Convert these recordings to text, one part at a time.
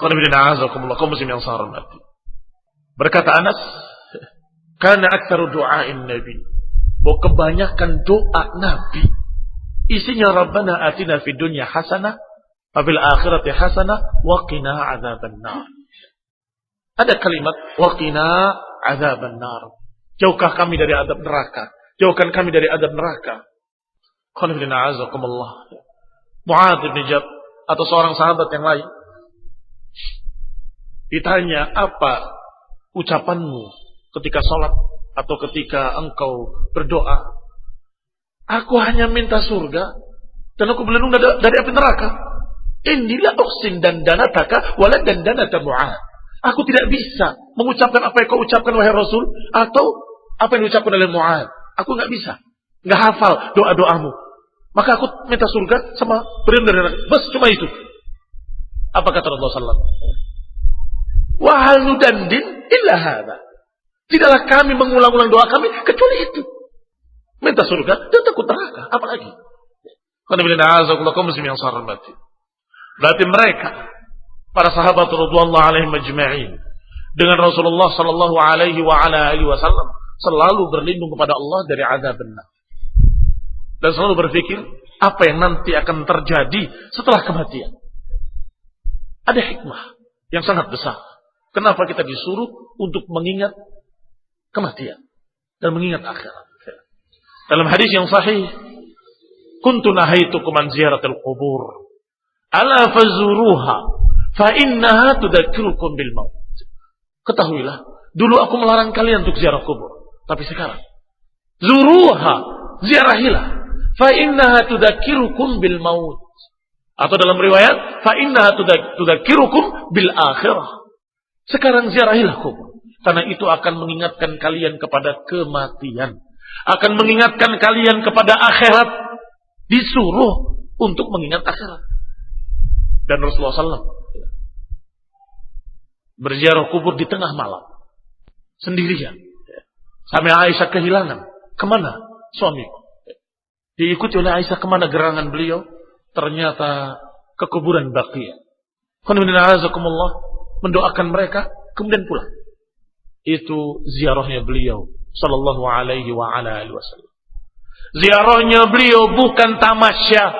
Kaum muslim yang saya hormati. Berkata Anas, karena aktsaru du'ain Nabi, bahwa kebanyakan doa Nabi isinya Rabbana atina fid dunya hasanah wa fil akhirati hasanah wa qina adzabannar. Ada kalimat wa qina adzabannar. Jauhkan kami dari azab neraka. Jauhkan kami dari azab neraka. Qul inna a'azakumullah. Mu'adz bin Jabal atau seorang sahabat yang lain ditanya, apa ucapanmu ketika sholat atau ketika engkau berdoa? Aku hanya minta surga dan aku berlindung dari api neraka. Inilah uksin dan danataka wala dan danata Mu'adz. Aku tidak bisa mengucapkan apa yang kau ucapkan wahai Rasul, atau apa yang diucapkan oleh Mu'adz. Aku nggak bisa, nggak hafal doa-doamu. Maka aku minta surga sama berlindung dari neraka. Bas, cuma itu. Apa kata Rasulullah SAW? Wa hal nudandin illa hadza. Tidaklah kami mengulang-ulang doa kami kecuali itu. Minta surga dan takut neraka. Apalagi? Berarti mereka, para sahabat radhiyallahu alaihim ajma'in, dengan Rasulullah sallallahu alaihi wasallam selalu berlindung kepada Allah dari azab neraka. Dan selalu berpikir apa yang nanti akan terjadi setelah kematian. Ada hikmah yang sangat besar. Kenapa kita disuruh untuk mengingat kematian dan mengingat akhirat? Dalam hadis yang sahih, kuntu nahaitukum an ziyaratil qubur, ala fazuruha, fa innaha tudzakirukum bil maut. Ketahuilah, dulu aku melarang kalian untuk ziarah kubur, tapi sekarang zuruha, ziarahilah, fa innaha tudzakirukum bil maut. Atau dalam riwayat, fa innaha tudzakirukum bil akhirah. Sekarang ziarahilah kubur, karena itu akan mengingatkan kalian kepada kematian, akan mengingatkan kalian kepada akhirat. Disuruh untuk mengingat akhirat. Dan Rasulullah SAW berziarah kubur di tengah malam, sendirian. Sampai Aisyah kehilangan, kemana suamiku? Diikuti oleh Aisyah, kemana gerangan beliau? Ternyata ke kuburan Baqiyah. Mendoakan mereka, kemudian pulang. Itu ziarahnya beliau sallallahu alaihi wasallam. Ziarahnya beliau bukan tamasya,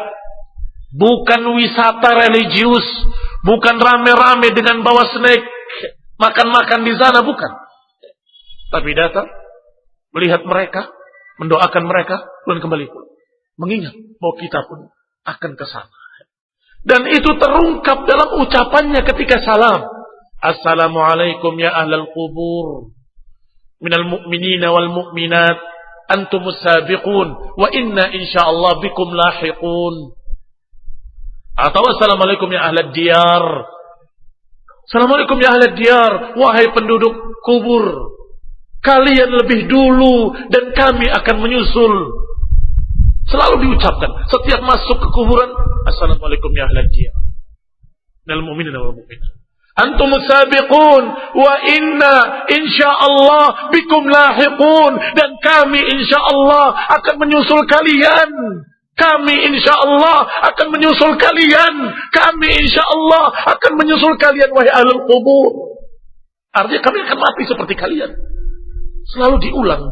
bukan wisata religius, bukan rame-rame dengan bawa snack, makan-makan di sana, bukan. Tapi datang, melihat mereka, mendoakan mereka, dan kembali pulang. Mengingat bahwa kita pun akan ke sana. Dan itu terungkap dalam ucapannya ketika salam. Assalamualaikum ya ahlal qubur, minal mu'minina wal mu'minat, antumus sabiqun, wa inna insyaallah bikum lahiqun. Atau assalamualaikum ya ahlad diyar. Assalamualaikum ya ahlad diyar, wahai penduduk kubur, kalian lebih dulu dan kami akan menyusul. Selalu diucapkan setiap masuk ke kuburan, assalamualaikum ya ahlad diyar, minal mu'minina wal mu'minat, antum sabiqun wa inna insyaallah bikum lahiqun, dan kami insyaallah akan menyusul kalian. Kami insyaallah akan menyusul kalian. Kami insyaallah akan menyusul kalian wahai ahlul qubur. Artinya kami akan mati seperti kalian. Selalu diulang.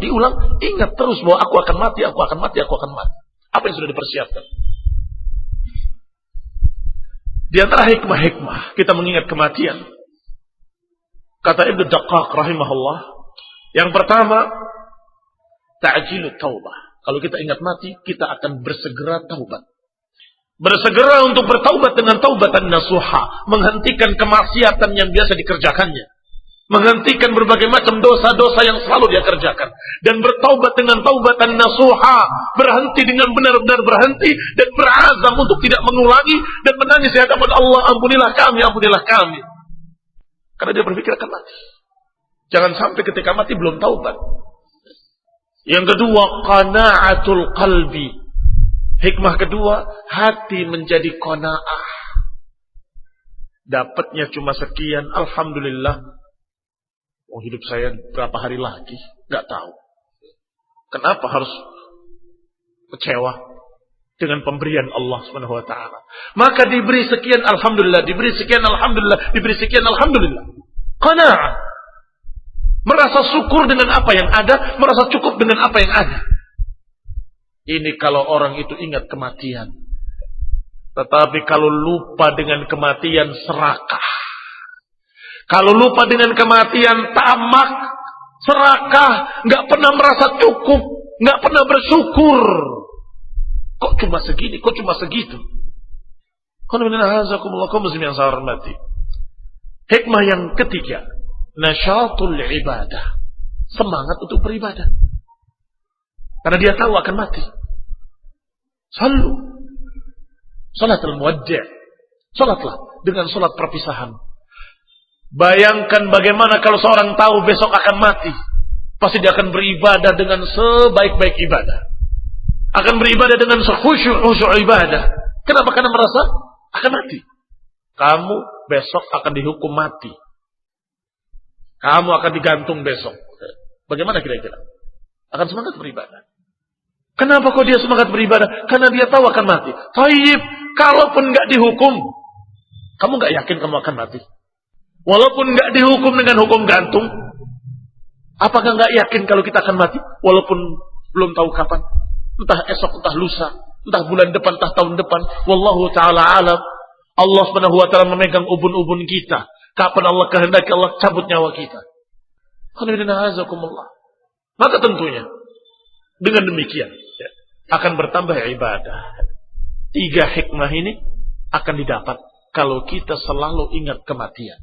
Ingat terus bahwa aku akan mati, aku akan mati, aku akan mati. Apa yang sudah dipersiapkan? Di antara hikmah-hikmah kita mengingat kematian, kata Ibnu Daqqaq rahimahullah, yang pertama, ta'jilut taubah. Kalau kita ingat mati, kita akan bersegera taubat. Bersegera untuk bertaubat dengan taubatan nasuha, menghentikan kemaksiatan yang biasa dikerjakannya, menghentikan berbagai macam dosa-dosa yang selalu dia kerjakan, dan bertaubat dengan taubatan nasuha, berhenti dengan benar-benar berhenti dan berazam untuk tidak mengulangi dan menangis di hadapan Allah, ampunilah kami, ampunilah kami. Karena dia berpikir akan mati. Jangan sampai ketika mati belum taubat. Yang kedua, qana'atul qalbi. Hikmah kedua, hati menjadi qanaah. Dapatnya cuma sekian, alhamdulillah. Oh, hidup saya berapa hari lagi? Gak tahu. Kenapa harus kecewa? dengan pemberian Allah Subhanahu wa taala. Maka diberi sekian alhamdulillah, diberi sekian alhamdulillah, diberi sekian alhamdulillah. Qanaah. Merasa syukur dengan apa yang ada, merasa cukup dengan apa yang ada. Ini kalau orang itu ingat kematian. Tetapi kalau lupa dengan kematian serakah. Kalau lupa dengan kematian tamak, serakah, enggak pernah merasa cukup, enggak pernah bersyukur. Kok cuma segini? Kok cuma segitu? Hikmah yang ketiga, nasyatul ibadah, semangat untuk beribadah. Karena dia tahu akan mati. Salatul muwaddi', salatlah dengan salat perpisahan. Bayangkan bagaimana kalau seorang tahu besok akan mati, pasti dia akan beribadah dengan sebaik-baik ibadah. Akan beribadah dengan sekhusyuk ibadah. Kenapa? Karena merasa akan mati. Kamu besok akan dihukum mati. Kamu akan digantung besok. Bagaimana kira-kira? Akan semangat beribadah. Kenapa kok dia semangat beribadah? Karena dia tahu akan mati. Taib, kalaupun nggak dihukum, kamu nggak yakin kamu akan mati. Walaupun nggak dihukum dengan hukum gantung, apakah nggak yakin kalau kita akan mati? Walaupun belum tahu kapan. Entah esok, entah lusa, entah bulan depan, entah tahun depan. Wallahu ta'ala alam. Allah subhanahu wa ta'ala memegang ubun-ubun kita. Kapan Allah kehendaki Allah cabut nyawa kita. Maka tentunya dengan demikian akan bertambah ibadah. 3 hikmah ini akan didapat kalau kita selalu ingat kematian.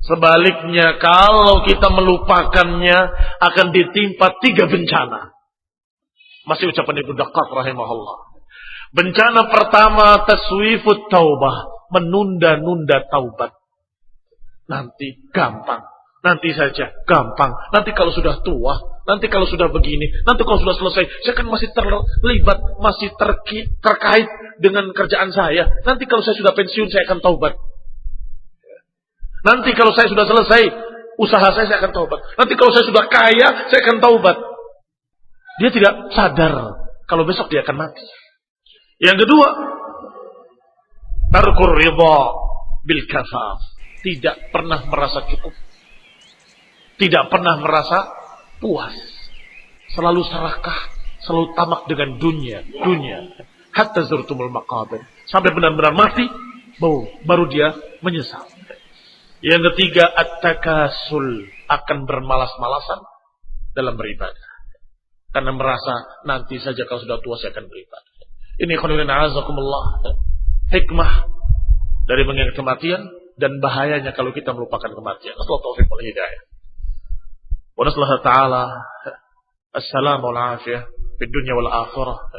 Sebaliknya kalau kita melupakannya akan ditimpa 3 bencana. Masih ucapan Ibnu Daqqaq rahimahullah. Bencana pertama taswifut taubah, menunda-nunda taubat. Nanti gampang, nanti saja gampang. Nanti kalau sudah tua, nanti kalau sudah begini, nanti kalau sudah selesai, saya kan masih terlibat, masih terkait dengan kerjaan saya. Nanti kalau saya sudah pensiun, saya akan taubat. Nanti kalau saya sudah selesai usaha saya akan taubat. Nanti kalau saya sudah kaya, saya akan taubat. Dia tidak sadar kalau besok dia akan mati. Yang kedua, tarkur ridha bil kafaf. Tidak pernah merasa cukup. Tidak pernah merasa puas. Selalu serakah, selalu tamak dengan dunia. Hatta zurtumul maqabir. Sampai benar-benar mati, baru dia menyesal. Yang ketiga, at-takasul, akan bermalas-malasan dalam beribadah. Karena merasa nanti saja kalau sudah tua saya akan beribadah. Ini khairan a'azakumullah. Hikmah dari mengingat kematian dan bahayanya kalau kita melupakan kematian. Nasallahu taufiq wal hidayah. Wa nasallahu ta'ala as-salam wal afiyah fid dunya wal akhirah.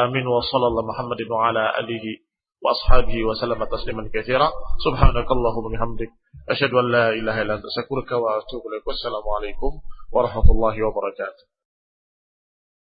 Amin wa sallallahu Muhammadin wa ala alihi wa ashabihi wa sallama tasliman katsira. Subhanakallahumma wa bihamdik asyhadu an la ilaha illa anta astaghfiruka wa atubu ilaik. Wassalamu alaikum warahmatullahi wabarakatuh.